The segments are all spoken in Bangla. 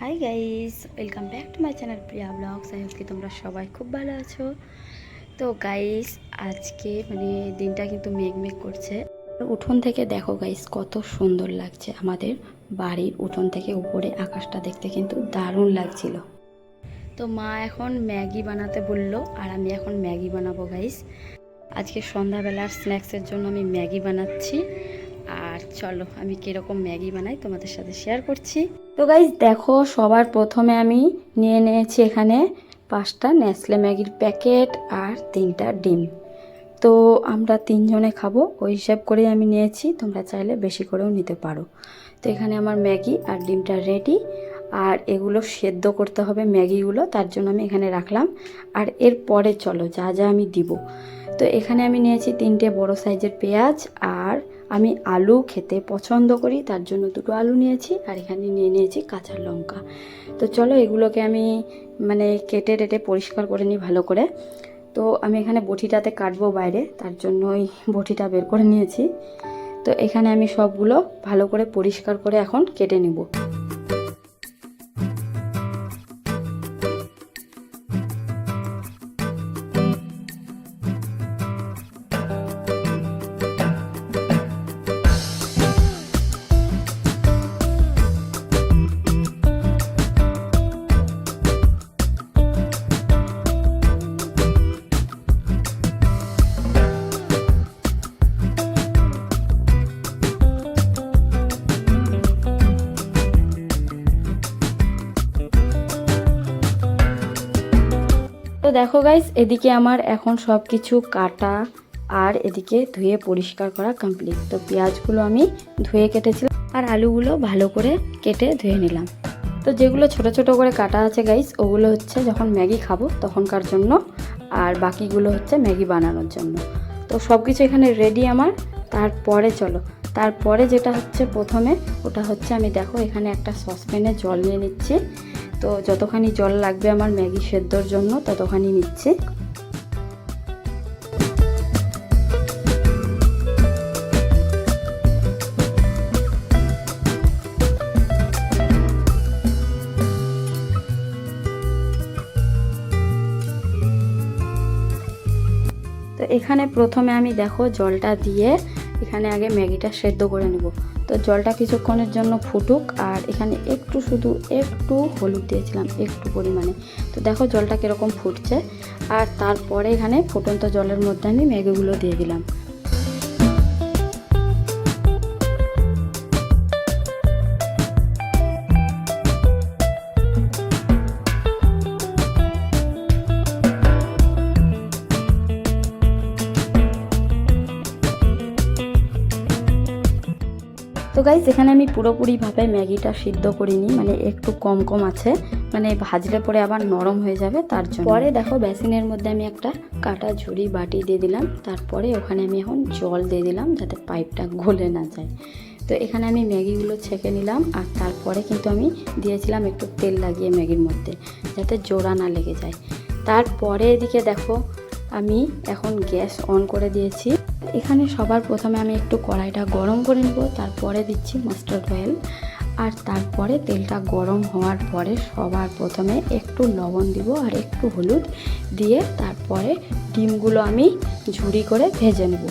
High guys, welcome back to my channel Priya vlogs. I hope কি তোমরা সবাই খুব ভালো আছো। তো গাইস, আজকে দিনটা কিন্তু মেঘ করছে। উঠোন থেকে দেখো গাইস, কত সুন্দর লাগছে। আমাদের বাড়ির উঠোন থেকে উপরে আকাশটা দেখতে কিন্তু দারুণ লাগছিল। তো মা এখন ম্যাগি বানাতে বললো, আর আমি এখন ম্যাগি বানাবো গাইস। আজকে সন্ধ্যাবেলার স্ন্যাক্সের জন্য আমি ম্যাগি বানাচ্ছি। আর চলো আমি কীরকম ম্যাগি বানাই তোমাদের সাথে শেয়ার করছি। তো গাইজ দেখো, সবার প্রথমে আমি নিয়ে নিয়েছি এখানে 5টা নেসলে ম্যাগির প্যাকেট আর 3টা ডিম। তো আমরা 3 জনে খাবো, ওই হিসাব করেই আমি নিয়েছি। তোমরা চাইলে বেশি করেও নিতে পারো। তো এখানে আমার ম্যাগি আর ডিমটা রেডি। আর এগুলো সেদ্ধ করতে হবে ম্যাগিগুলো, তার জন্য আমি এখানে রাখলাম। আর এরপরে চলো যা যা আমি দিব। তো এখানে আমি নিয়েছি 3টে বড় সাইজের পেঁয়াজ, আর আমি আলু খেতে পছন্দ করি, তার জন্য 2টো আলু নিয়েছি। আর এখানে নিয়ে নিয়েছি কাঁচা লঙ্কা। তো চলো এগুলোকে আমি কেটে টেটে পরিষ্কার করে নিই ভালো করে। তো আমি এখানে বটিটাতে কাটবো বাইরে, তার জন্য ওই বটিটা বের করে নিয়েছি। তো এখানে আমি সবগুলো ভালো করে পরিষ্কার করে এখন কেটে নেব। তো দেখো গাইস, এদিকে আমার এখন সব কিছু কাটা আর এদিকে ধুয়ে পরিষ্কার করা কমপ্লিট। তো পেঁয়াজগুলো আমি ধুয়ে কেটেছিলাম, আর আলুগুলো ভালো করে কেটে ধুয়ে নিলাম। তো যেগুলো ছোট ছোট করে কাটা আছে গাইস, ওগুলো হচ্ছে যখন ম্যাগি খাবো তখনকার জন্য, আর বাকিগুলো হচ্ছে ম্যাগি বানানোর জন্য। তো সব কিছু এখানে রেডি আমার। তারপরে যেটা হচ্ছে প্রথমে, ওটা হচ্ছে আমি দেখো এখানে একটা সসপ্যানে জল নিয়ে নিচ্ছি। তো যতখানি জল লাগবে আমার ম্যাগি সেদ্ধর জন্য ততখানি নিচ্ছি। তো এখানে প্রথমে আমি দেখো জলটা দিয়ে এখানে আগে ম্যাগিটা সেদ্ধ করে নেব। তো জলটা কিছুক্ষণের জন্য ফুটুক। আর এখানে শুধু একটু হলুদ দিয়েছিলাম, একটু পরিমাণে। তো দেখো জলটা কীরকম ফুটছে। আর তারপরে এখানে ফুটন্ত জলের মধ্যে আমি ম্যাগিগুলো দিয়ে দিলাম। তো গাইস, এখানে আমি পুরোপুরিভাবে ম্যাগিটা সিদ্ধ করিনি, একটু কম কম আছে, ভাজলে পরে আবার নরম হয়ে যাবে, তার জন্য। পরে দেখো বেসিনের মধ্যে আমি একটা কাটা ঝুড়ি বাটি দিয়ে দিলাম। তারপরে ওখানে আমি এখন জল দিয়ে দিলাম, যাতে পাইপটা গলে না যায়। তো এখানে আমি ম্যাগিগুলো ছেঁকে নিলাম। আর তারপরে কিন্তু আমি দিয়েছিলাম একটু তেল লাগিয়ে ম্যাগির মধ্যে, যাতে জোড়া না লেগে যায়। তারপরে এদিকে দেখো আমি এখন গ্যাস অন করে দিয়েছি। এখানে সবার প্রথমে আমি একটু কড়াইটা গরম করে নেব, তারপরে দিচ্ছি মাস্টার্ড অয়েল। আর তারপরে তেলটা গরম হওয়ার পরে সবার প্রথমে একটু লবণ দিব আর একটু হলুদ দিয়ে তারপরে ডিমগুলো আমি ঝুরি করে ভেজে নেব।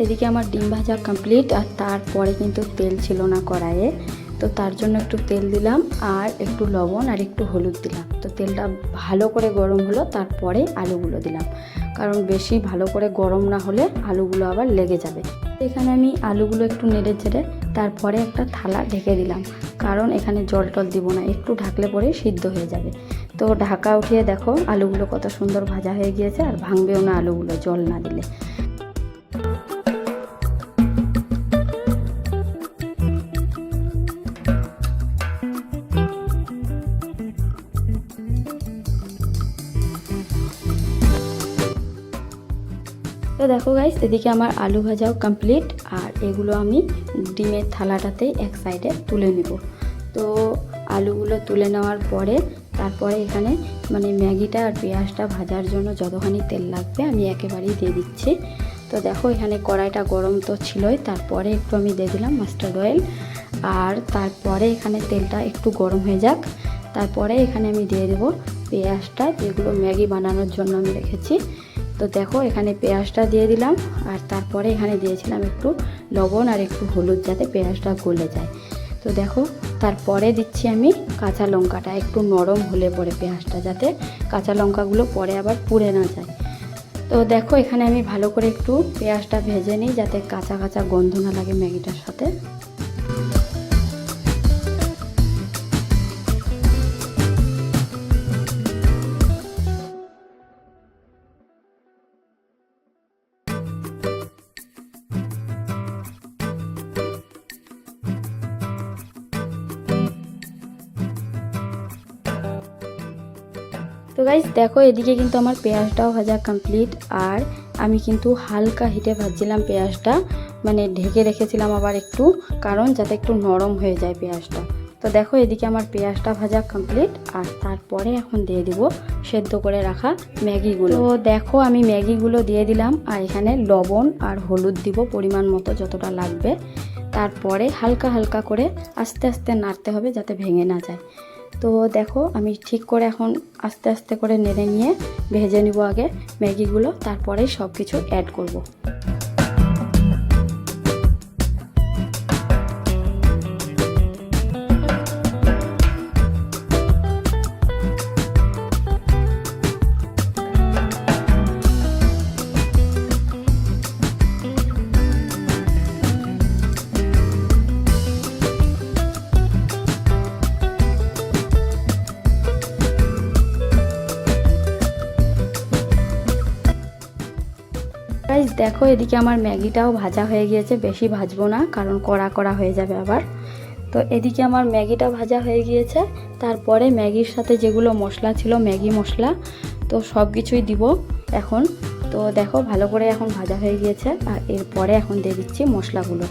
এদিকে আমার ডিম ভাজা কমপ্লিট, আর তারপরে কিন্তু তেল ছিল না কড়াইয়ে, তো তার জন্য একটু তেল দিলাম আর একটু লবণ আর একটু হলুদ দিলাম। তো তেলটা ভালো করে গরম হলো, তারপরে আলুগুলো দিলাম, কারণ বেশি ভালো করে গরম না হলে আলুগুলো আবার লেগে যাবে। এখানে আমি আলুগুলো একটু নেড়ে চেড়ে তারপরে একটা থালা ঢেকে দিলাম, কারণ এখানে জল টল দিব না, একটু ঢাকলে পরে সিদ্ধ হয়ে যাবে। তো ঢাকা উঠিয়ে দেখো আলুগুলো কত সুন্দর ভাজা হয়ে গিয়েছে, আর ভাঙবেও না আলুগুলো জল না দিলে। তো দেখো গাইস, এদিকে আমার আলু ভাজাও কমপ্লিট, আর এগুলো আমি ডিমের থালাটাতে এক সাইডে তুলে নিব। তো আলুগুলো তুলে নেওয়ার পরে তারপরে এখানে মানে ম্যাগিটা আর পেঁয়াজটা ভাজার জন্য যতখানি তেল লাগবে আমি একেবারেই দিয়ে দিচ্ছি। তো দেখো এখানে কড়াইটা গরম তো ছিলই, তারপরে একটু আমি দিয়ে দিলাম মাস্টার্ড অয়েল, আর তারপরে এখানে তেলটা একটু গরম হয়ে যাক, তারপরে এখানে আমি দিয়ে দেবো পেঁয়াজটা, যেগুলো ম্যাগি বানানোর জন্য আমি রেখেছি। তো দেখো এখানে পেঁয়াজটা দিয়ে দিলাম, আর তারপরে এখানে দিয়েছিলাম একটু লবণ আর একটু হলুদ, যাতে পেঁয়াজটা গলে যায়। তো দেখো তারপরে দিচ্ছি আমি কাঁচা লঙ্কাটা, একটু নরম হলে পরে পেঁয়াজটা, যাতে কাঁচা লঙ্কাগুলো পরে আবার পুড়ে না যায়। তো দেখো এখানে আমি ভালো করে একটু পেঁয়াজটা ভেজে নিই, যাতে কাঁচা কাঁচা গন্ধ না লাগে ম্যাগিটার সাথে। তো গাইস দেখো এদিকে কিন্তু আমার পেঁয়াজটাও ভাজা কমপ্লিট, আর আমি কিন্তু হালকা হিটে ভাজছিলাম পেঁয়াজটা, মানে ঢেকে রেখেছিলাম আবার একটু, কারণ যাতে একটু নরম হয়ে যায় পেঁয়াজটা। তো দেখো এদিকে আমার পেঁয়াজটা ভাজা কমপ্লিট, আর তারপরে এখন দিয়ে দিব সেদ্ধ করে রাখা ম্যাগিগুলো। তো দেখো আমি ম্যাগিগুলো দিয়ে দিলাম, আর এখানে লবণ আর হলুদ দিব পরিমাণ মতো যতটা লাগবে। তারপরে হালকা হালকা করে আস্তে আস্তে নাড়তে হবে, যাতে ভেঙে না যায়। তো দেখো আমি ঠিক করে এখন আস্তে আস্তে করে নেড়ে নিয়ে ভেজে নিব আগে ম্যাগিগুলো, তারপরে সব কিছু অ্যাড করব। গাইস দেখো এদিকে আমার ম্যাগিটাও ভাজা হয়ে গিয়েছে, বেশি ভাজবো না কারণ কড়া কড়া হয়ে যাবে আবার। তো এদিকে আমার ম্যাগিটা ভাজা হয়ে গিয়েছে, তারপরে ম্যাগির সাথে যেগুলো মশলা ছিল ম্যাগি মশলা, তো সব কিছুই দিব এখন। তো দেখো ভালো করে এখন ভাজা হয়ে গিয়েছে, আর এরপরে এখন দিয়ে দিচ্ছি মশলাগুলো।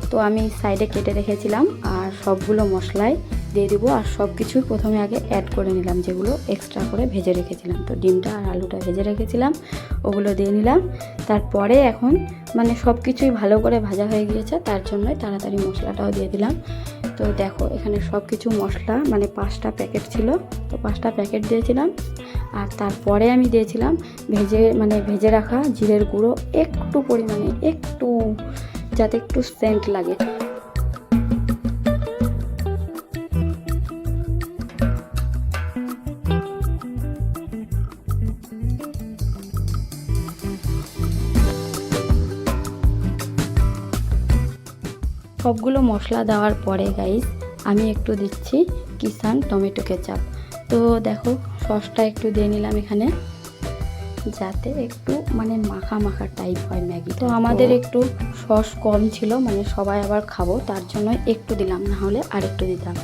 তো আমি সাইডে কেটে রেখেছিলাম, আর সবগুলো মশলাই দিয়ে দিব, আর সব কিছুই প্রথমে আগে অ্যাড করে নিলাম, যেগুলো এক্সট্রা করে ভেজে রেখেছিলাম। তো ডিমটা আর আলুটা ভেজে রেখেছিলাম, ওগুলো দিয়ে নিলাম। তারপরে এখন মানে সব কিছুই ভালো করে ভাজা হয়ে গিয়েছে, তার জন্যই তাড়াতাড়ি মশলাটাও দিয়ে দিলাম। তো দেখো এখানে সব কিছু মশলা মানে 5টা প্যাকেট ছিল, তো 5টা প্যাকেট দিয়েছিলাম। আর তারপরে আমি দিয়েছিলাম ভেজে রাখা জিরের গুঁড়ো একটু পরিমাণে, একটু, যাতে একটু সেন্ট লাগে। সবগুলো মশলা দেওয়ার পরে গাইস আমি একটু দিচ্ছি কিষান টমেটো কেচাপ। তো দেখো সসটা একটু দিয়ে নিলাম এখানে, যাতে একটু মানে মাখা মাখা টাইপ হয় ম্যাগি। তো আমাদের একটু সস কম ছিল, মানে সবাই আবার খাবো তার জন্য একটু দিলাম, না হলে আর একটু দিতাম।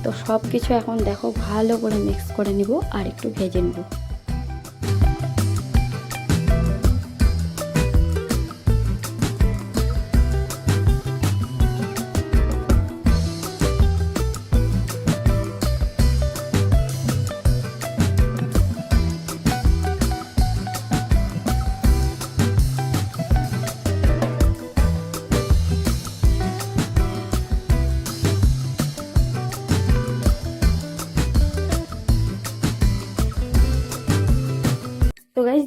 তো সব কিছু এখন দেখো ভালো করে মিক্স করে নিব, আর একটু ভেজে নিব।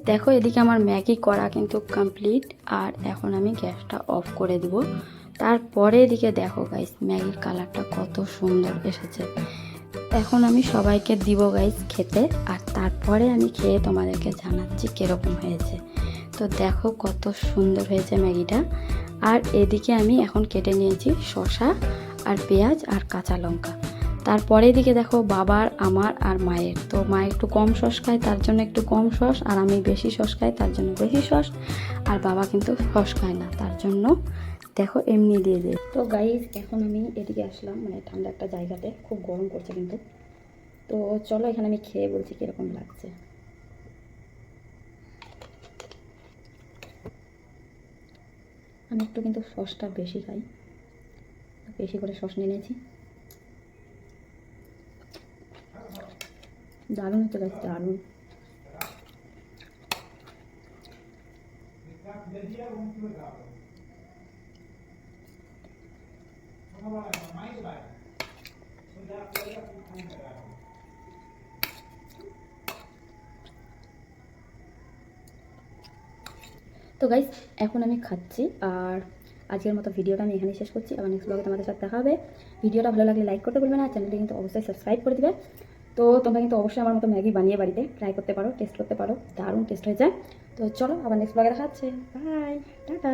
দেখো এদিকে আমার ম্যাগি করা কিন্তু কমপ্লিট, আর এখন আমি গ্যাসটা অফ করে দেব। তারপরে এদিকে দেখো গাইস ম্যাগির কালারটা কত সুন্দর এসেছে। এখন আমি সবাইকে দিব গাইস খেতে, আর তারপরে আমি খেয়ে তোমাদেরকে জানাচ্ছি কীরকম হয়েছে। তো দেখো কত সুন্দর হয়েছে ম্যাগিটা। আর এদিকে আমি এখন কেটে নিয়েছি শসা আর পেঁয়াজ আর কাঁচা লঙ্কা। তারপরে এদিকে দেখো বাবার, আমার আর মায়ের, তো মা একটু কম সস খায় তার জন্য একটু কম সস, আর আমি বেশি সস খাই তার জন্য বেশি সস, আর বাবা কিন্তু সস খায় না তার জন্য দেখো এমনি দিয়ে দেয়। তো গাইজ এখন আমি এদিকে আসলাম, মানে ঠান্ডা একটা জায়গাতে, খুব গরম করছে কিন্তু। তো চলো এখানে আমি খেয়ে বলছি কীরকম লাগছে। আমি একটু কিন্তু সসটা বেশি খাই, বেশি করে সস নিয়ে নিয়েছি। দারুণ হচ্ছে গাইজ, দারুণ। তো গাইজ এখন আমি খাচ্ছি, আর আজকের মতো ভিডিওটা আমি এখানেই শেষ করছি। আবার নেক্সট ব্লগে তোমাদের সাথে দেখা হবে। ভিডিওটা ভালো লাগলে লাইক করতে বলবে না, চ্যানেলটি কিন্তু অবশ্যই সাবস্ক্রাইব করে দিবে। তো তোমরা কিন্তু অবশ্যই আমার মতো ম্যাগি বানিয়ে বাড়িতে ট্রাই করতে পারো, টেস্ট করতে পারো, দারুণ টেস্ট হয়ে যায়। তো চলো আবার নেক্সট ব্লগে দেখা হচ্ছে। Bye, tata.